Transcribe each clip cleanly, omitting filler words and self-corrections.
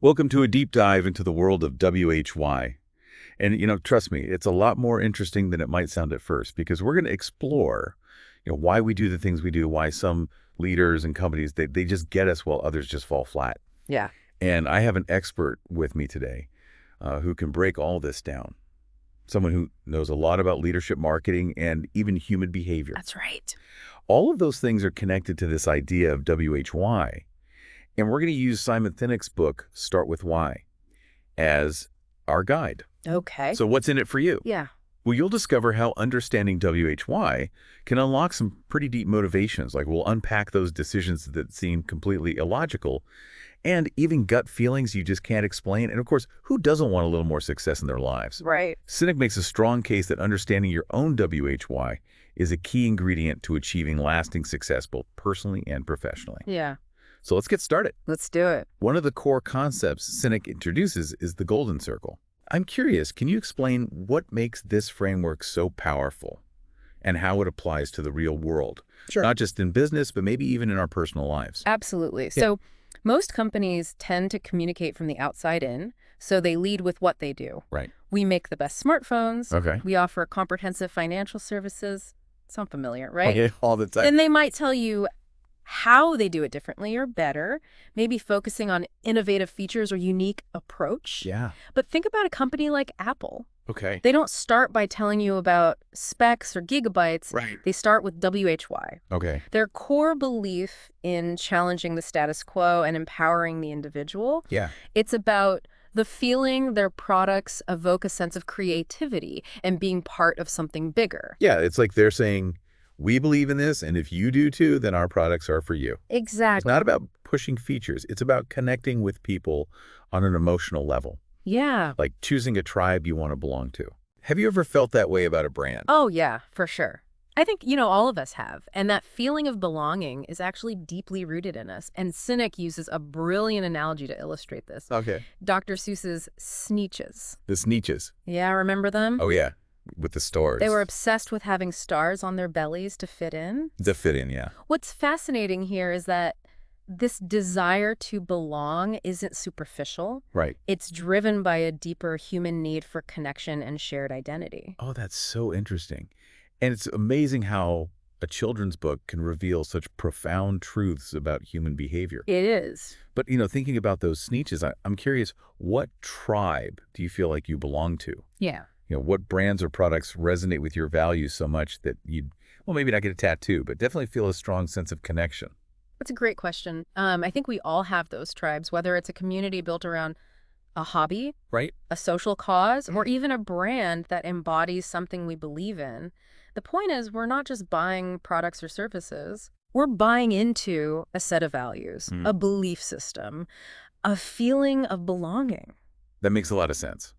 Welcome to a deep dive into the world of WHY. And, trust me, it's a lot more interesting than it might sound at first because we're going to explore, why we do the things we do, why some leaders and companies, they just get us while others just fall flat. Yeah. And I have an expert with me today who can break all this down. Someone who knows a lot about leadership marketing and even human behavior. That's right. All of those things are connected to this idea of WHY. And we're going to use Simon Sinek's book, Start With Why, as our guide. Okay. So what's in it for you? Yeah. Well, you'll discover how understanding WHY can unlock some pretty deep motivations. Like we'll unpack those decisions that seem completely illogical and even gut feelings you just can't explain. And of course, who doesn't want a little more success in their lives? Right. Sinek makes a strong case that understanding your own WHY is a key ingredient to achieving lasting success, both personally and professionally. Yeah. So let's get started. Let's do it. One of the core concepts Sinek introduces is the golden circle. I'm curious, can you explain what makes this framework so powerful and how it applies to the real world? Sure. Not just in business, but maybe even in our personal lives. Absolutely. Yeah. So most companies tend to communicate from the outside in, so they lead with what they do. Right. We make the best smartphones. Okay. We offer comprehensive financial services. Sound familiar, right? Okay, all the time. Then they might tell you how they do it differently or better, maybe focusing on innovative features or unique approach. Yeah. But think about a company like Apple. Okay. They don't start by telling you about specs or gigabytes. Right. They start with WHY. Okay. Their core belief in challenging the status quo and empowering the individual. Yeah. It's about the feeling their products evoke a sense of creativity and being part of something bigger. Yeah, it's like they're saying, we believe in this, and if you do too, then our products are for you. It's Exactly. not about pushing features. It's about connecting with people on an emotional level, Yeah. like choosing a tribe you want to belong to. Have you ever felt that way about a brand? Oh, yeah, for sure. I think, all of us have. And that feeling of belonging is actually deeply rooted in us. And Sinek uses a brilliant analogy to illustrate this. Okay. Dr. Seuss's Sneetches. The Sneetches. Yeah, remember them? Oh, yeah. With the stars. They were obsessed with having stars on their bellies to fit in. To fit in, yeah. What's fascinating here is that this desire to belong isn't superficial. Right. It's driven by a deeper human need for connection and shared identity. Oh, that's so interesting. And it's amazing how a children's book can reveal such profound truths about human behavior. It is. But, thinking about those Sneetches, I'm curious, what tribe do you feel like you belong to? Yeah. What brands or products resonate with your values so much that you'd, well, maybe not get a tattoo, but definitely feel a strong sense of connection? That's a great question. I think we all have those tribes, whether it's a community built around a hobby, Right? a social cause, or even a brand that embodies something we believe in. The point is, we're not just buying products or services. We're buying into a set of values, a belief system, a feeling of belonging. That makes a lot of sense.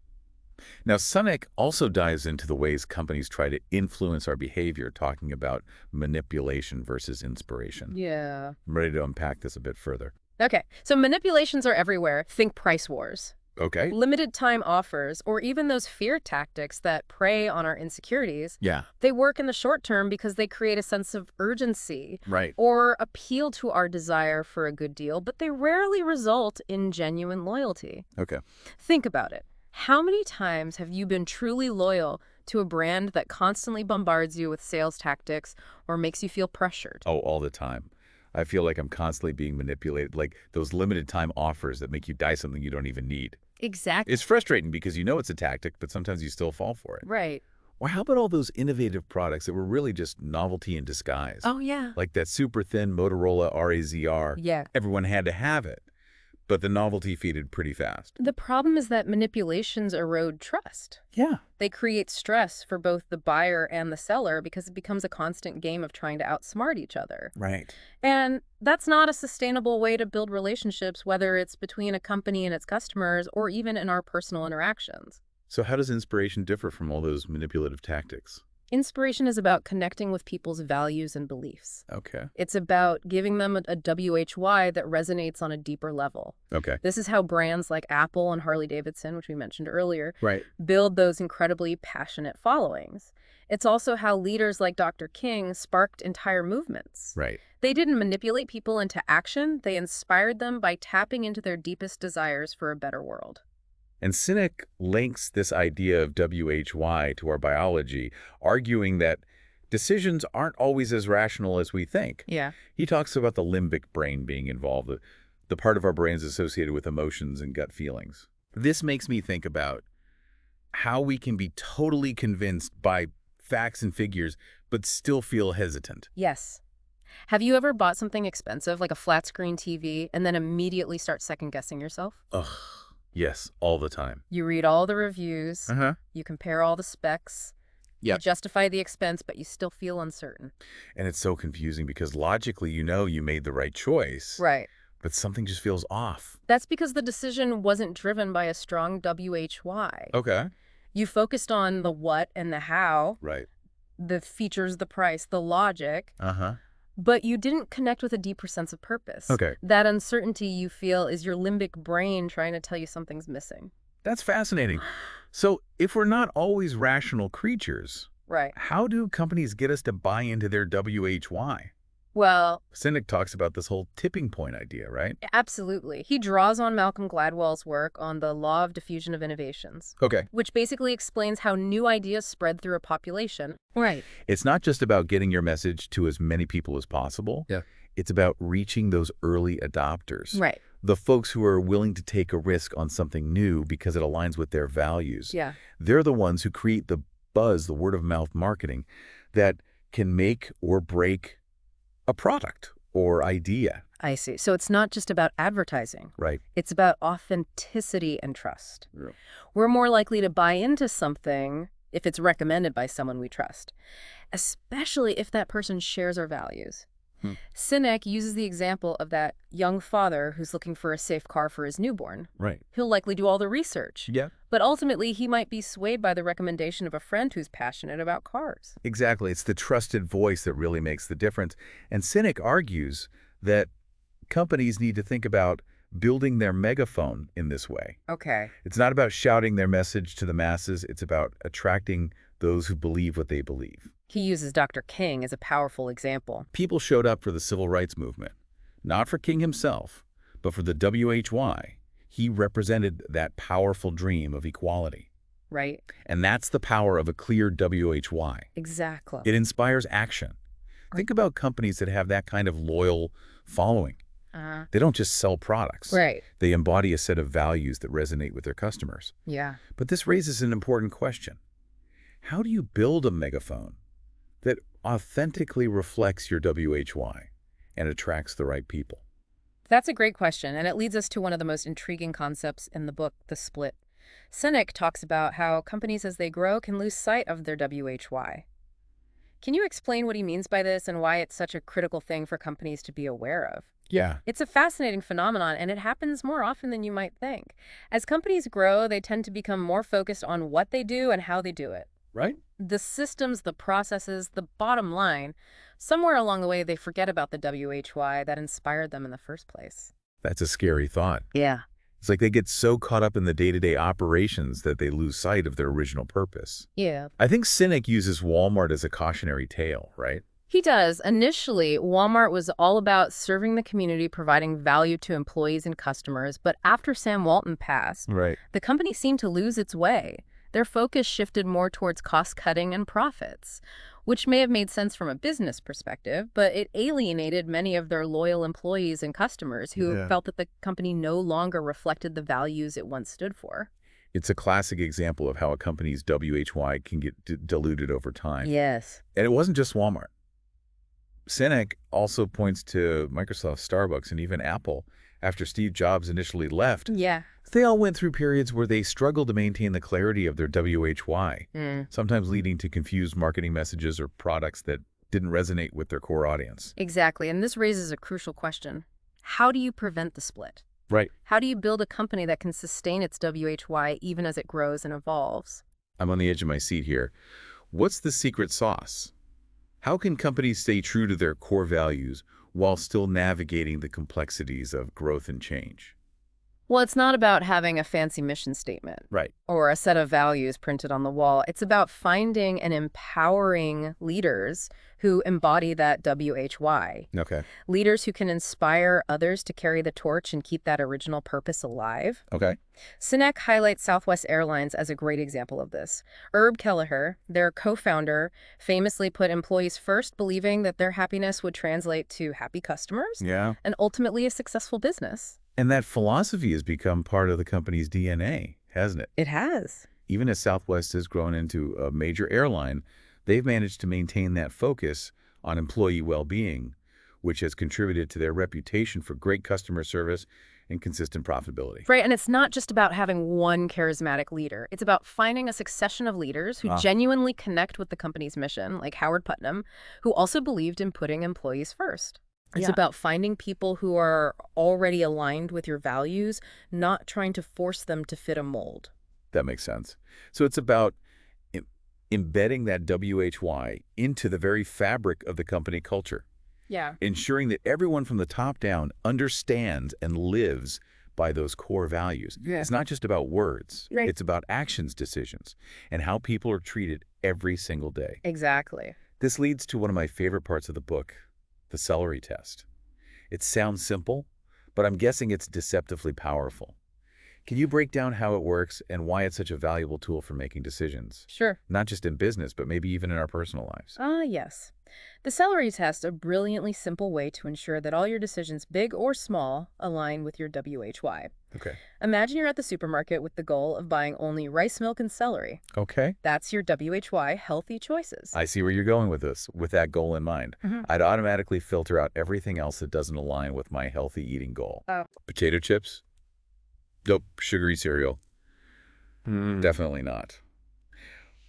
Now, Sinek also dives into the ways companies try to influence our behavior, talking about manipulation versus inspiration. Yeah. I'm ready to unpack this a bit further. Okay, so manipulations are everywhere. Think price wars. Okay. Limited time offers, or even those fear tactics that prey on our insecurities, Yeah. they work in the short term because they create a sense of urgency Right. or appeal to our desire for a good deal, but they rarely result in genuine loyalty. Okay. Think about it. How many times have you been truly loyal to a brand that constantly bombards you with sales tactics or makes you feel pressured? Oh, all the time. I feel like I'm constantly being manipulated, like those limited time offers that make you buy something you don't even need. Exactly. It's frustrating because you know it's a tactic, but sometimes you still fall for it. Right. Or how about all those innovative products that were really just novelty in disguise? Oh, yeah. Like that super thin Motorola RAZR. Yeah. Everyone had to have it, but the novelty faded pretty fast. The problem is that manipulations erode trust. Yeah. They create stress for both the buyer and the seller because it becomes a constant game of trying to outsmart each other. Right. And that's not a sustainable way to build relationships, whether it's between a company and its customers or even in our personal interactions. So how does inspiration differ from all those manipulative tactics? Inspiration is about connecting with people's values and beliefs. Okay. It's about giving them a WHY that resonates on a deeper level. Okay. This is how brands like Apple and Harley-Davidson, which we mentioned earlier, Right. build those incredibly passionate followings. It's also how leaders like Dr. King sparked entire movements. Right. They didn't manipulate people into action. They inspired them by tapping into their deepest desires for a better world. And Sinek links this idea of WHY to our biology, arguing that decisions aren't always as rational as we think. Yeah. He talks about the limbic brain being involved, the part of our brains associated with emotions and gut feelings. This makes me think about how we can be totally convinced by facts and figures, but still feel hesitant. Yes. Have you ever bought something expensive, like a flat-screen TV, and then immediately start second-guessing yourself? Ugh. Yes, all the time. You read all the reviews, you compare all the specs, you justify the expense, but you still feel uncertain. And it's so confusing because logically you know you made the right choice. Right. But something just feels off. That's because the decision wasn't driven by a strong WHY. Okay. You focused on the what and the how, Right. the features, the price, the logic, Uh-huh. but you didn't connect with a deeper sense of purpose. Okay. That uncertainty you feel is your limbic brain trying to tell you something's missing. That's fascinating. So if we're not always rational creatures, Right. how do companies get us to buy into their WHY? Well, Sinek talks about this whole tipping point idea, right? absolutely. He draws on Malcolm Gladwell's work on the law of diffusion of innovations, Okay. which basically explains how new ideas spread through a population. Right. It's not just about getting your message to as many people as possible. Yeah. It's about reaching those early adopters. Right. The folks who are willing to take a risk on something new because it aligns with their values. Yeah. They're the ones who create the buzz, the word-of-mouth marketing that can make or break a product or idea. I see. So it's not just about advertising. Right. It's about authenticity and trust. Yeah. We're more likely to buy into something if it's recommended by someone we trust, especially if that person shares our values. Sinek uses the example of that young father who's looking for a safe car for his newborn. Right. He'll likely do all the research. Yeah. But ultimately, he might be swayed by the recommendation of a friend who's passionate about cars. Exactly. It's the trusted voice that really makes the difference. And Sinek argues that companies need to think about building their megaphone in this way. Okay. It's not about shouting their message to the masses. It's about attracting those who believe what they believe. He uses Dr. King as a powerful example. People showed up for the civil rights movement, not for King himself, but for the WHY. He represented that powerful dream of equality. Right? And that's the power of a clear WHY. Exactly. It inspires action. Think about companies that have that kind of loyal following. They don't just sell products. Right. They embody a set of values that resonate with their customers. Yeah. But this raises an important question. How do you build a megaphone that authentically reflects your WHY and attracts the right people? That's a great question, and it leads us to one of the most intriguing concepts in the book, the split. Sinek talks about how companies, as they grow, can lose sight of their WHY. Can you explain what he means by this and why it's such a critical thing for companies to be aware of? Yeah. It's a fascinating phenomenon, and it happens more often than you might think. As companies grow, they tend to become more focused on what they do and how they do it. Right? The systems, the processes, the bottom line, somewhere along the way, they forget about the WHY that inspired them in the first place. That's a scary thought. Yeah. It's like they get so caught up in the day-to-day operations that they lose sight of their original purpose. Yeah. I think Sinek uses Walmart as a cautionary tale, right? He does. Initially, Walmart was all about serving the community, providing value to employees and customers. But after Sam Walton passed, the company seemed to lose its way. Their focus shifted more towards cost-cutting and profits, which may have made sense from a business perspective, but it alienated many of their loyal employees and customers who felt that the company no longer reflected the values it once stood for. It's a classic example of how a company's WHY can get diluted over time. Yes. And it wasn't just Walmart. Sinek also points to Microsoft, Starbucks, and even Apple after Steve Jobs initially left. Yeah. They all went through periods where they struggled to maintain the clarity of their WHY, sometimes leading to confused marketing messages or products that didn't resonate with their core audience. Exactly. And this raises a crucial question. How do you prevent the split? Right. How do you build a company that can sustain its WHY even as it grows and evolves? I'm on the edge of my seat here. What's the secret sauce? How can companies stay true to their core values while still navigating the complexities of growth and change? Well, it's not about having a fancy mission statement Right. or a set of values printed on the wall. It's about finding and empowering leaders who embody that WHY. Okay. Leaders who can inspire others to carry the torch and keep that original purpose alive. Okay. Sinek highlights Southwest Airlines as a great example of this. Herb Kelleher, their co-founder, famously put employees first, believing that their happiness would translate to happy customers Yeah. and ultimately a successful business. And that philosophy has become part of the company's DNA, hasn't it? It has. Even as Southwest has grown into a major airline, they've managed to maintain that focus on employee well-being, which has contributed to their reputation for great customer service and consistent profitability. Right, and it's not just about having one charismatic leader. It's about finding a succession of leaders who genuinely connect with the company's mission, like Howard Putnam, who also believed in putting employees first. It's about finding people who are already aligned with your values, not trying to force them to fit a mold. That makes sense. So it's about embedding that WHY into the very fabric of the company culture, Yeah. ensuring that everyone from the top down understands and lives by those core values. Yeah. It's not just about words. Right. It's about actions, decisions, and how people are treated every single day. Exactly. This leads to one of my favorite parts of the book, the celery test. It sounds simple, but I'm guessing it's deceptively powerful. Can you break down how it works and why it's such a valuable tool for making decisions? Sure. Not just in business, but maybe even in our personal lives. Yes. The celery test, a brilliantly simple way to ensure that all your decisions, big or small, align with your WHY. Okay. Imagine you're at the supermarket with the goal of buying only rice milk and celery. Okay. That's your WHY healthy choices. I see where you're going with this, with that goal in mind. I'd automatically filter out everything else that doesn't align with my healthy eating goal. Oh. Potato chips? Nope. Sugary cereal? Definitely not.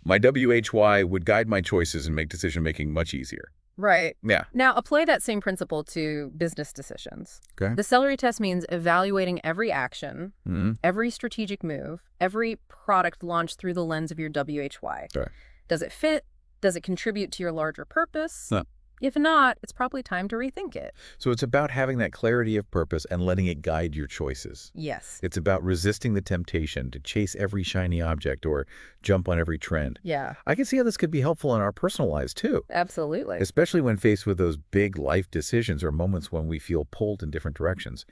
My WHY would guide my choices and make decision-making much easier. Right. Yeah. Now, apply that same principle to business decisions. Okay. The celery test means evaluating every action, Mm-hmm. every strategic move, every product launched through the lens of your WHY. Right. Does it fit? Does it contribute to your larger purpose? No. If not, it's probably time to rethink it. So it's about having that clarity of purpose and letting it guide your choices. Yes. It's about resisting the temptation to chase every shiny object or jump on every trend. Yeah, I can see how this could be helpful in our personal lives too, absolutely. especially when faced with those big life decisions or moments when we feel pulled in different directions.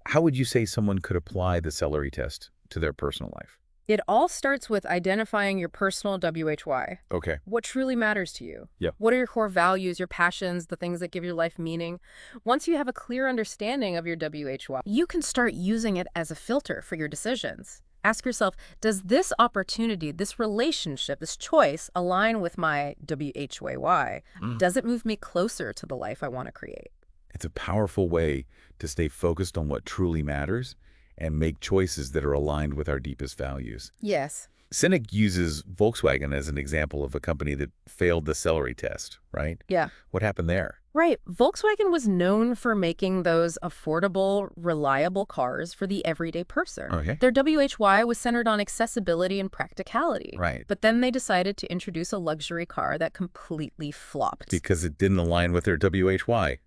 How would you say someone could apply the celery test to their personal life? It all starts with identifying your personal WHY. Okay. What truly matters to you? Yep. What are your core values, your passions, the things that give your life meaning? Once you have a clear understanding of your WHY, you can start using it as a filter for your decisions. Ask yourself, does this opportunity, this relationship, this choice align with my WHY? Does it move me closer to the life I want to create? It's a powerful way to stay focused on what truly matters and make choices that are aligned with our deepest values. Yes. Sinek uses Volkswagen as an example of a company that failed the celery test, right? Yeah. What happened there? Right. Volkswagen was known for making those affordable, reliable cars for the everyday person. Okay. Their WHY was centered on accessibility and practicality. Right. But then they decided to introduce a luxury car that completely flopped. Because it didn't align with their WHY.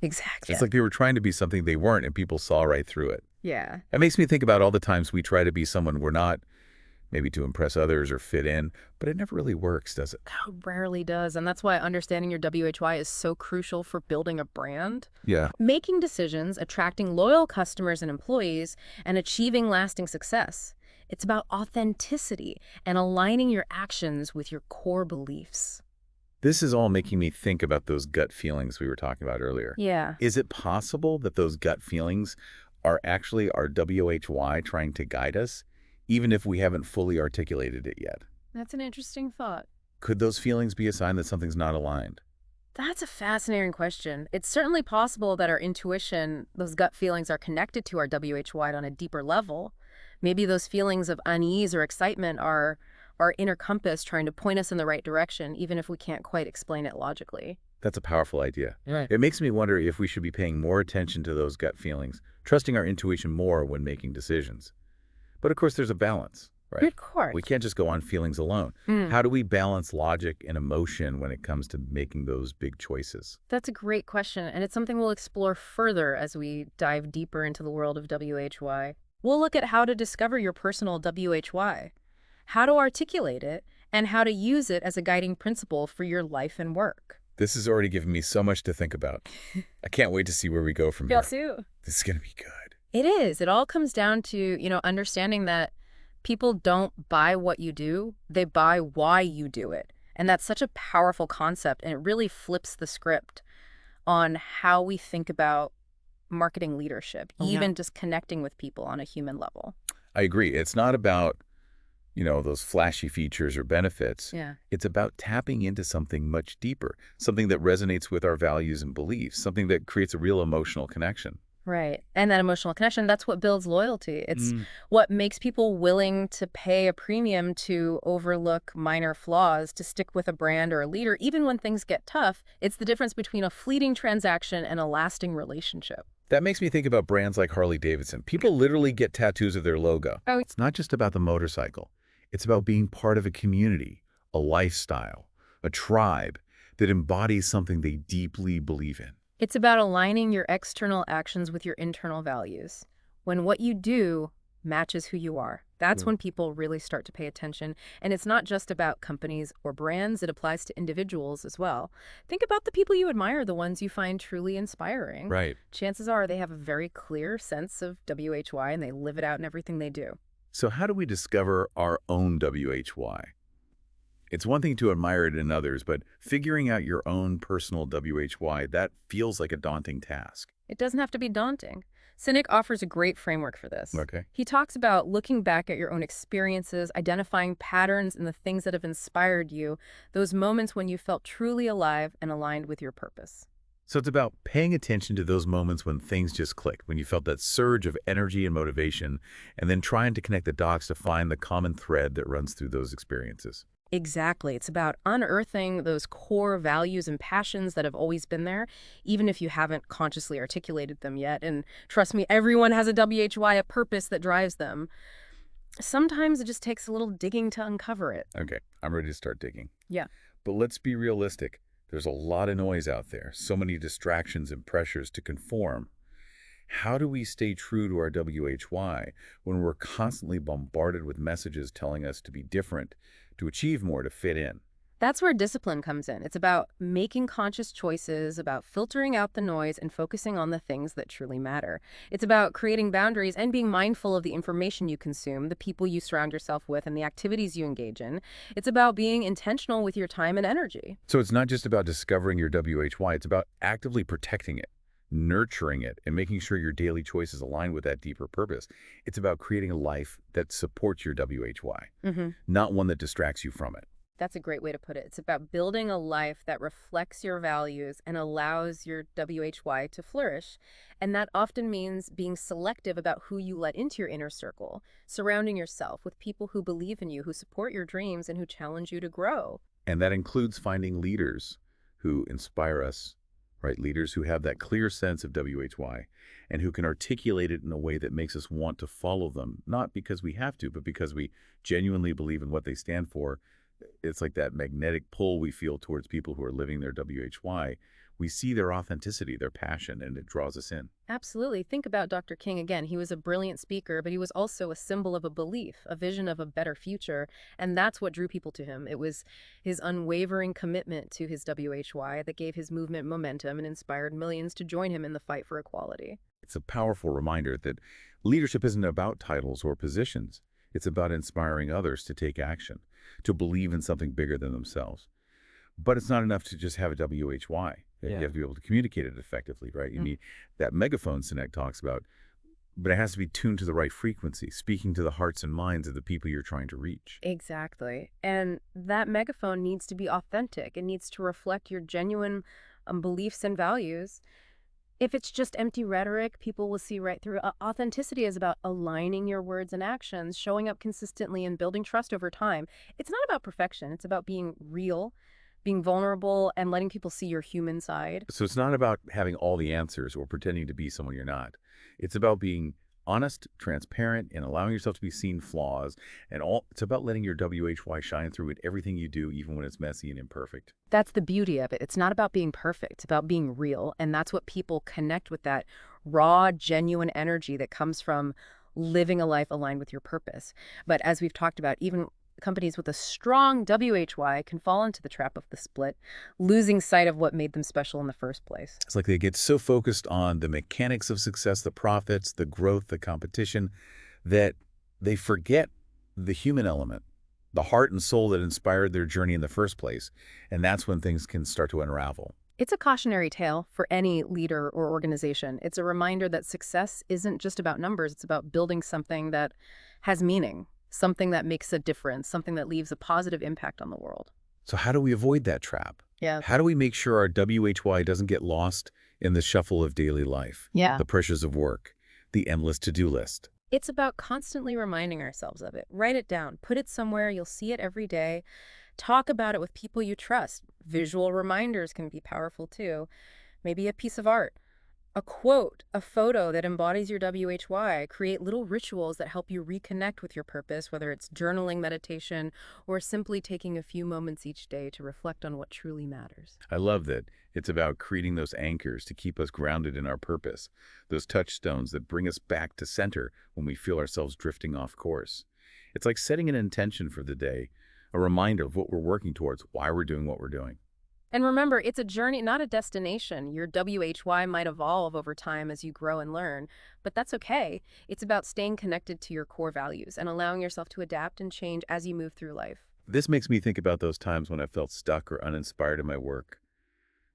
Exactly. It's like they were trying to be something they weren't, and people saw right through it. Yeah. It makes me think about all the times we try to be someone we're not, maybe to impress others or fit in, but it never really works, does it? It rarely does. And that's why understanding your WHY is so crucial for building a brand. Yeah. Making decisions, attracting loyal customers and employees, and achieving lasting success. It's about authenticity and aligning your actions with your core beliefs. This is all making me think about those gut feelings we were talking about earlier. Yeah. Is it possible that those gut feelings are actually our WHY trying to guide us, even if we haven't fully articulated it yet? That's an interesting thought. Could those feelings be a sign that something's not aligned? That's a fascinating question. It's certainly possible that our intuition, those gut feelings, are connected to our WHY on a deeper level. Maybe those feelings of unease or excitement are our inner compass trying to point us in the right direction, even if we can't quite explain it logically. That's a powerful idea. Right. It makes me wonder if we should be paying more attention to those gut feelings, trusting our intuition more when making decisions. But of course, there's a balance. right? Good course. We can't just go on feelings alone. How do we balance logic and emotion when it comes to making those big choices? That's a great question, and it's something we'll explore further as we dive deeper into the world of WHY. We'll look at how to discover your personal WHY, how to articulate it, and how to use it as a guiding principle for your life and work. This has already given me so much to think about. I can't wait to see where we go from here. Too. This is going to be good. It is. It all comes down to, understanding that people don't buy what you do, they buy why you do it. And that's such a powerful concept, and it really flips the script on how we think about marketing leadership, even just connecting with people on a human level. I agree. It's not about, those flashy features or benefits. Yeah. It's about tapping into something much deeper, something that resonates with our values and beliefs, something that creates a real emotional connection. Right. And that emotional connection, that's what builds loyalty. It's what makes people willing to pay a premium to overlook minor flaws, to stick with a brand or a leader, even when things get tough. It's the difference between a fleeting transaction and a lasting relationship. That makes me think about brands like Harley-Davidson. People literally get tattoos of their logo. Oh. It's not just about the motorcycle. It's about being part of a community, a lifestyle, a tribe that embodies something they deeply believe in. It's about aligning your external actions with your internal values. When what you do matches who you are, that's when people really start to pay attention. And it's not just about companies or brands, it applies to individuals as well. Think about the people you admire, the ones you find truly inspiring. Right. Chances are they have a very clear sense of WHY and they live it out in everything they do. So how do we discover our own WHY? It's one thing to admire it in others, but figuring out your own personal WHY, that feels like a daunting task. It doesn't have to be daunting. Sinek offers a great framework for this. Okay. He talks about looking back at your own experiences, identifying patterns in the things that have inspired you, those moments when you felt truly alive and aligned with your purpose. So it's about paying attention to those moments when things just clicked, when you felt that surge of energy and motivation, and then trying to connect the dots to find the common thread that runs through those experiences. Exactly. It's about unearthing those core values and passions that have always been there, even if you haven't consciously articulated them yet. And trust me, everyone has a WHY, a purpose that drives them. Sometimes it just takes a little digging to uncover it. Okay, I'm ready to start digging. Yeah. But let's be realistic. There's a lot of noise out there, so many distractions and pressures to conform. How do we stay true to our WHY when we're constantly bombarded with messages telling us to be different, to achieve more, to fit in? That's where discipline comes in. It's about making conscious choices, about filtering out the noise and focusing on the things that truly matter. It's about creating boundaries and being mindful of the information you consume, the people you surround yourself with, and the activities you engage in. It's about being intentional with your time and energy. So it's not just about discovering your WHY, it's about actively protecting it, nurturing it, and making sure your daily choices align with that deeper purpose. It's about creating a life that supports your WHY, not one that distracts you from it. That's a great way to put it. It's about building a life that reflects your values and allows your WHY to flourish. And that often means being selective about who you let into your inner circle, surrounding yourself with people who believe in you, who support your dreams, and who challenge you to grow. And that includes finding leaders who inspire us, right? Leaders who have that clear sense of WHY and who can articulate it in a way that makes us want to follow them, not because we have to, but because we genuinely believe in what they stand for. It's like that magnetic pull we feel towards people who are living their WHY. We see their authenticity, their passion, and it draws us in. Absolutely. Think about Dr. King again. He was a brilliant speaker, but he was also a symbol of a belief, a vision of a better future. And that's what drew people to him. It was his unwavering commitment to his WHY that gave his movement momentum and inspired millions to join him in the fight for equality. It's a powerful reminder that leadership isn't about titles or positions. It's about inspiring others to take action, to believe in something bigger than themselves. But it's not enough to just have a WHY. You have to be able to communicate it effectively, right? You need that megaphone Sinek talks about, but it has to be tuned to the right frequency, speaking to the hearts and minds of the people you're trying to reach. Exactly. And that megaphone needs to be authentic. It needs to reflect your genuine beliefs and values. If it's just empty rhetoric, people will see right through it. Authenticity is about aligning your words and actions, showing up consistently, and building trust over time. It's not about perfection. It's about being real, being vulnerable, and letting people see your human side. So it's not about having all the answers or pretending to be someone you're not. It's about being honest, transparent, and allowing yourself to be seen flaws. And all it's about letting your WHY shine through in everything you do, even when it's messy and imperfect. That's the beauty of it. It's not about being perfect. It's about being real. And that's what people connect with, that raw, genuine energy that comes from living a life aligned with your purpose. But as we've talked about, even companies with a strong WHY can fall into the trap of the split, losing sight of what made them special in the first place. It's like they get so focused on the mechanics of success, the profits, the growth, the competition, that they forget the human element, the heart and soul that inspired their journey in the first place. And that's when things can start to unravel. It's a cautionary tale for any leader or organization. It's a reminder that success isn't just about numbers. It's about building something that has meaning, something that makes a difference, something that leaves a positive impact on the world. So how do we avoid that trap? Yeah. How do we make sure our WHY doesn't get lost in the shuffle of daily life, Yeah. the pressures of work, the endless to-do list? It's about constantly reminding ourselves of it. Write it down. Put it somewhere. You'll see it every day. Talk about it with people you trust. Visual reminders can be powerful too. Maybe a piece of art, a quote, a photo that embodies your WHY. Create little rituals that help you reconnect with your purpose, whether it's journaling, meditation, or simply taking a few moments each day to reflect on what truly matters. I love that. It's about creating those anchors to keep us grounded in our purpose, those touchstones that bring us back to center when we feel ourselves drifting off course. It's like setting an intention for the day, a reminder of what we're working towards, why we're doing what we're doing. And remember, it's a journey, not a destination. Your WHY might evolve over time as you grow and learn, but that's okay. It's about staying connected to your core values and allowing yourself to adapt and change as you move through life. This makes me think about those times when I felt stuck or uninspired in my work.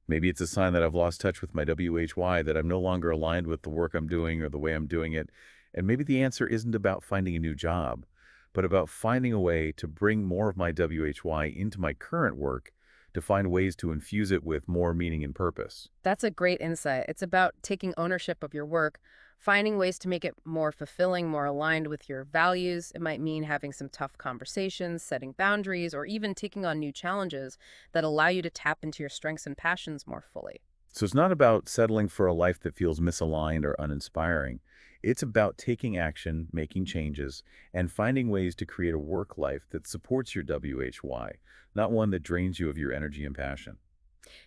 Maybe it's a sign that I've lost touch with my WHY, that I'm no longer aligned with the work I'm doing or the way I'm doing it. And maybe the answer isn't about finding a new job, but about finding a way to bring more of my WHY into my current work, to find ways to infuse it with more meaning and purpose. That's a great insight. It's about taking ownership of your work, finding ways to make it more fulfilling, more aligned with your values. It might mean having some tough conversations, setting boundaries, or even taking on new challenges that allow you to tap into your strengths and passions more fully. So it's not about settling for a life that feels misaligned or uninspiring. It's about taking action, making changes, and finding ways to create a work life that supports your WHY, not one that drains you of your energy and passion.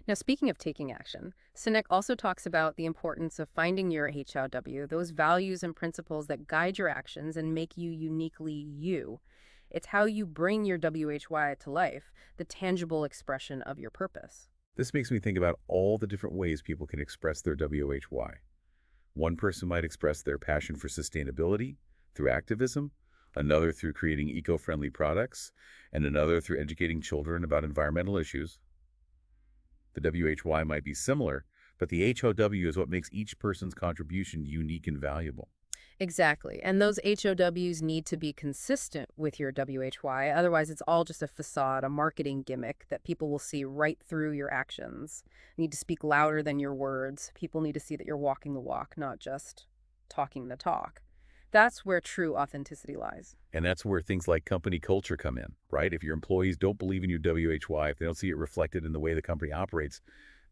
Now, speaking of taking action, Sinek also talks about the importance of finding your HLW, those values and principles that guide your actions and make you uniquely you. It's how you bring your WHY to life, the tangible expression of your purpose. This makes me think about all the different ways people can express their WHY. One person might express their passion for sustainability through activism, another through creating eco-friendly products, and another through educating children about environmental issues. The WHY might be similar, but the HOW is what makes each person's contribution unique and valuable. Exactly. And those HOWs need to be consistent with your WHY. Otherwise, it's all just a facade, a marketing gimmick that people will see right through your actions. You need to speak louder than your words. People need to see that you're walking the walk, not just talking the talk. That's where true authenticity lies. And that's where things like company culture come in, right? If your employees don't believe in your WHY, if they don't see it reflected in the way the company operates,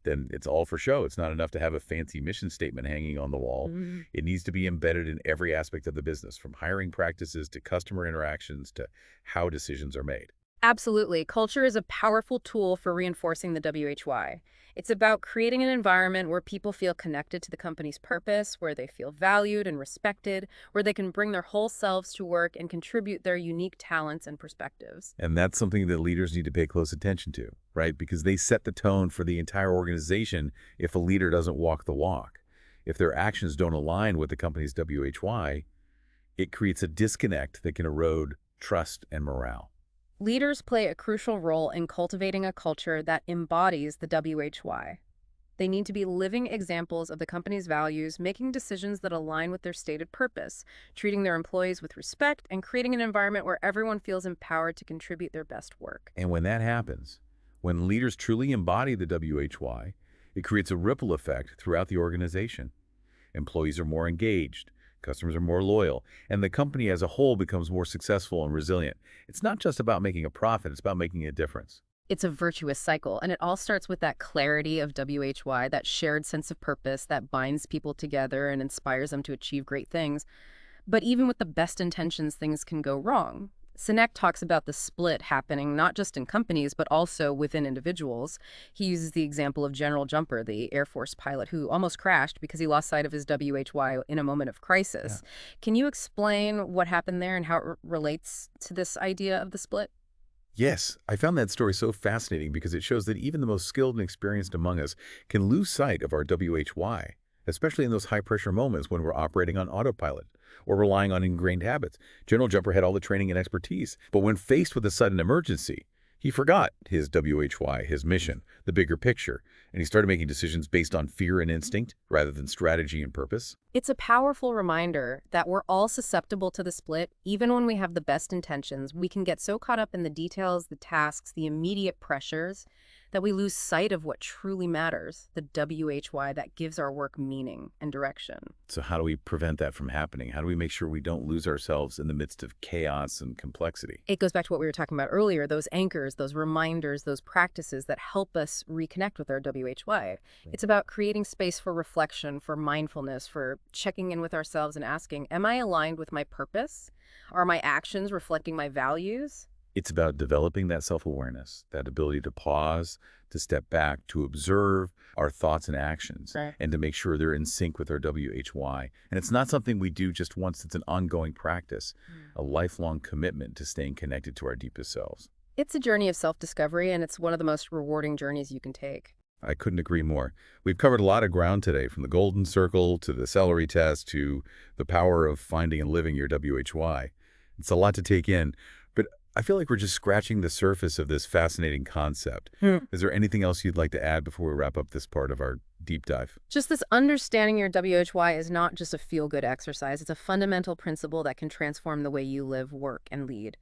then it's all for show. It's not enough to have a fancy mission statement hanging on the wall. It needs to be embedded in every aspect of the business, from hiring practices to customer interactions to how decisions are made. Absolutely. Culture is a powerful tool for reinforcing the WHY. It's about creating an environment where people feel connected to the company's purpose, where they feel valued and respected, where they can bring their whole selves to work and contribute their unique talents and perspectives. And that's something that leaders need to pay close attention to, right? Because they set the tone for the entire organization if a leader doesn't walk the walk. If their actions don't align with the company's WHY, it creates a disconnect that can erode trust and morale. Leaders play a crucial role in cultivating a culture that embodies the WHY. They need to be living examples of the company's values, making decisions that align with their stated purpose, treating their employees with respect, and creating an environment where everyone feels empowered to contribute their best work. And when that happens, when leaders truly embody the WHY, it creates a ripple effect throughout the organization. Employees are more engaged, customers are more loyal, and the company as a whole becomes more successful and resilient. It's not just about making a profit, it's about making a difference. It's a virtuous cycle, and it all starts with that clarity of WHY, that shared sense of purpose that binds people together and inspires them to achieve great things. But even with the best intentions, things can go wrong. Sinek talks about the split happening not just in companies, but also within individuals. He uses the example of General Jumper, the Air Force pilot who almost crashed because he lost sight of his WHY in a moment of Yeah. crisis. Can you explain what happened there and how it relates to this idea of the split? Yes, I found that story so fascinating because it shows that even the most skilled and experienced among us can lose sight of our WHY, especially in those high-pressure moments when we're operating on autopilot or relying on ingrained habits. General Jumper had all the training and expertise, but when faced with a sudden emergency, he forgot his WHY, his mission, the bigger picture, and he started making decisions based on fear and instinct rather than strategy and purpose. It's a powerful reminder that we're all susceptible to the split. Even when we have the best intentions, we can get so caught up in the details, the tasks, the immediate pressures, that we lose sight of what truly matters, the WHY that gives our work meaning and direction. So how do we prevent that from happening? How do we make sure we don't lose ourselves in the midst of chaos and complexity? It goes back to what we were talking about earlier, those anchors, those reminders, those practices that help us reconnect with our WHY. It's about creating space for reflection, for mindfulness, for checking in with ourselves and asking, am I aligned with my purpose? Are my actions reflecting my values? It's about developing that self-awareness, that ability to pause, to step back, to observe our thoughts and actions, Right. and to make sure they're in sync with our WHY. And it's not something we do just once, it's an ongoing practice, a lifelong commitment to staying connected to our deepest selves. It's a journey of self-discovery, and it's one of the most rewarding journeys you can take. I couldn't agree more. We've covered a lot of ground today, from the golden circle to the celery test to the power of finding and living your WHY. It's a lot to take in, but I feel like we're just scratching the surface of this fascinating concept. Is there anything else you'd like to add before we wrap up this part of our deep dive? Just this understanding your WHY is not just a feel-good exercise. It's a fundamental principle that can transform the way you live, work, and lead.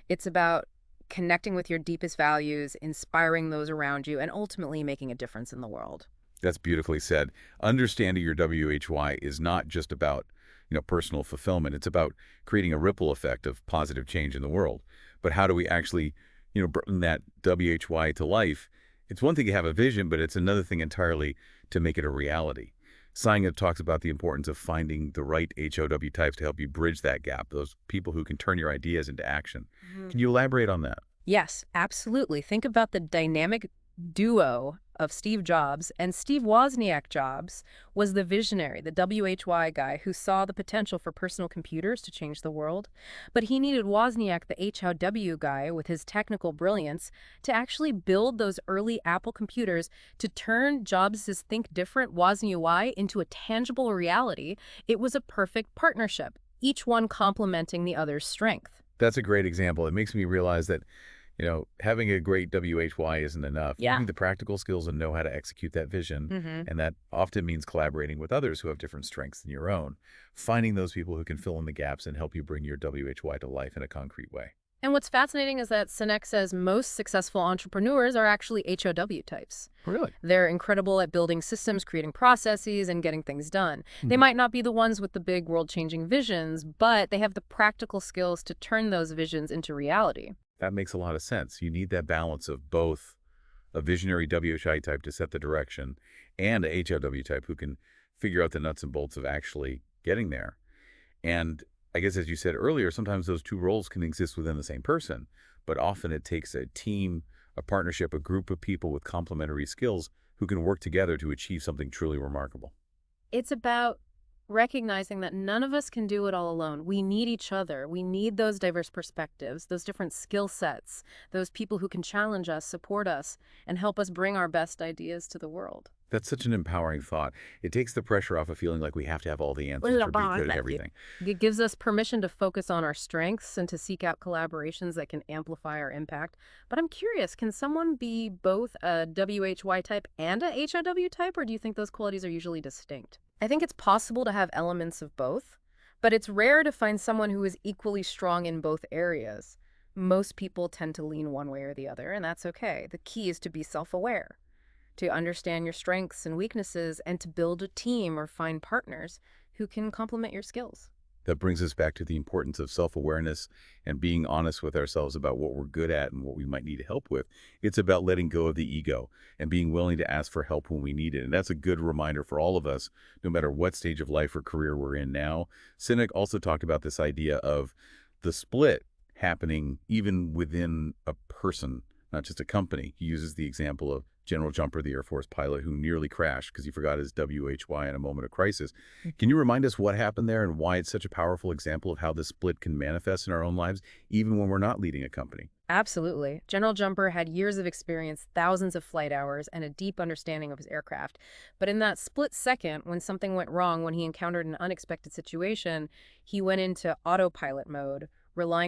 It's about connecting with your deepest values, inspiring those around you, and ultimately making a difference in the world. That's beautifully said. Understanding your WHY is not just about, personal fulfillment. It's about creating a ripple effect of positive change in the world. But how do we actually, bring that WHY to life? It's one thing to have a vision, but it's another thing entirely to make it a reality. Sinek talks about the importance of finding the right HOW types to help you bridge that gap, those people who can turn your ideas into action. Can you elaborate on that? Yes, absolutely. Think about the dynamic duo of Steve Jobs and Steve Wozniak. Jobs was the visionary, the WHY guy who saw the potential for personal computers to change the world. But he needed Wozniak, the HOW guy with his technical brilliance, to actually build those early Apple computers to turn Jobs' think different Wozniak into a tangible reality. It was a perfect partnership, each one complementing the other's strength. That's a great example. It makes me realize that having a great WHY isn't enough. You Yeah. need the practical skills and know how to execute that vision. And that often means collaborating with others who have different strengths than your own. Finding those people who can fill in the gaps and help you bring your WHY to life in a concrete way. And what's fascinating is that Sinek says most successful entrepreneurs are actually HOW types. Really? They're incredible at building systems, creating processes, and getting things done. They might not be the ones with the big world-changing visions, but they have the practical skills to turn those visions into reality. That makes a lot of sense. You need that balance of both a visionary WHI type to set the direction and a HOW type who can figure out the nuts and bolts of actually getting there. And I guess, as you said earlier, sometimes those two roles can exist within the same person, but often it takes a team, a partnership, a group of people with complementary skills who can work together to achieve something truly remarkable. It's about recognizing that none of us can do it all alone. We need each other. We need those diverse perspectives, those different skill sets, those people who can challenge us, support us, and help us bring our best ideas to the world. That's such an empowering thought. It takes the pressure off of feeling like we have to have all the answers or be good at everything. It gives us permission to focus on our strengths and to seek out collaborations that can amplify our impact. But I'm curious, can someone be both a WHY type and a HOW type, or do you think those qualities are usually distinct? I think it's possible to have elements of both, but it's rare to find someone who is equally strong in both areas. Most people tend to lean one way or the other, and that's okay. The key is to be self-aware, to understand your strengths and weaknesses, and to build a team or find partners who can complement your skills. That brings us back to the importance of self-awareness and being honest with ourselves about what we're good at and what we might need help with. It's about letting go of the ego and being willing to ask for help when we need it. And that's a good reminder for all of us, no matter what stage of life or career we're in now. Sinek also talked about this idea of the split happening even within a person, not just a company. He uses the example of General Jumper, the Air Force pilot who nearly crashed because he forgot his WHY in a moment of crisis. Can you remind us what happened there and why it's such a powerful example of how this split can manifest in our own lives, even when we're not leading a company? Absolutely. General Jumper had years of experience, thousands of flight hours, and a deep understanding of his aircraft. But in that split second, when something went wrong, when he encountered an unexpected situation, he went into autopilot mode, relying